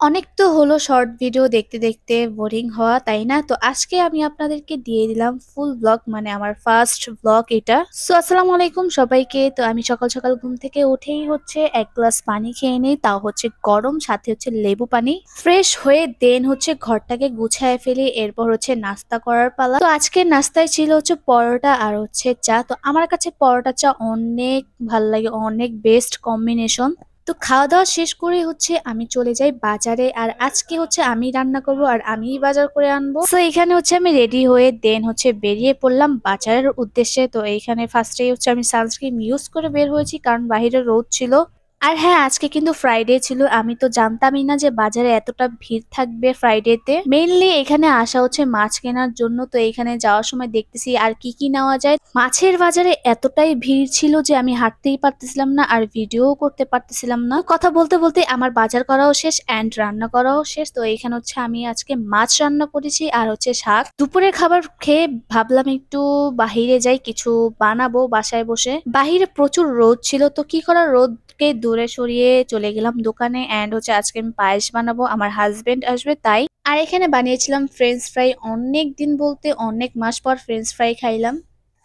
অনেক তো হলো শর্ট ভিডিও দেখতে দেখতে বোরিং হওয়া, তাই না? তো আজকে আমি আপনাদেরকে দিয়ে দিলাম ফুল ব্লগ, মানে আমার ফার্স্ট ব্লগ এটা। সো আসসালামু আলাইকুম সবাইকে। তো আমি সকাল সকাল ঘুম থেকে উঠেই হচ্ছে এক গ্লাস পানি খেয়ে নেই, তাও হচ্ছে গরম, সাথে হচ্ছে লেবু পানি। ফ্রেশ হয়ে দেন হচ্ছে ঘরটাকে গুছায় ফেলি, এরপর হচ্ছে নাস্তা করার পালা। তো আজকের নাস্তায় ছিল হচ্ছে পরোটা আর হচ্ছে চা। তো আমার কাছে পরোটা চা অনেক ভাল লাগে, অনেক বেস্ট কম্বিনেশন। তো খাওয়া দাওয়া শেষ করে হচ্ছে আমি চলে যাই বাজারে, আর আজকে হচ্ছে আমি রান্না করব আর আমিই বাজার করে আনবো। তো এখানে হচ্ছে আমি রেডি হয়ে দেন হচ্ছে বেরিয়ে পড়লাম বাজারের উদ্দেশ্যে। তো এইখানে ফার্স্টেই হচ্ছে আমি সানস্ক্রিন ইউজ করে বের হয়েছি, কারণ বাইরে রোদ ছিল। আর হ্যাঁ, আজকে কিন্তু ফ্রাইডে ছিল। আমি তো জানতামই না যে বাজারে এতটা ভিড় থাকবে ফ্রাইডেতে। মেইনলি এখানে আসা হচ্ছে মাছ কেনার জন্য। তো এখানে যাওয়ার সময় দেখতেছি আর কি কি নেওয়া যায়। মাছের বাজারে এতটাই ভিড় ছিল যে আমি হাঁটতেই পারতেছিলাম না আর ভিডিও করতে পারতেছিলাম না। তো কথা বলতে বলতে আমার বাজার করাও শেষ এন্ড রান্না করাও শেষ। তো এইখানে হচ্ছে আমি আজকে মাছ রান্না করেছি আর হচ্ছে শাক। দুপুরের খাবার খেয়ে ভাবলাম একটু বাহিরে যাই, কিছু বানাবো বাসায় বসে। বাহিরে প্রচুর রোদ ছিল, তো কি করার, রোদকে দূরে সরিয়ে চলে গেলাম দোকানে। এন্ড হচ্ছে আজকে আমি পায়েস বানাবো, আমার হাজবেন্ড আসবে তাই। আর এখানে বানিয়েছিলাম ফ্রেঞ্চ ফ্রাই। অনেক দিন বলতে অনেক মাস পর ফ্রেঞ্চ ফ্রাই খাইলাম।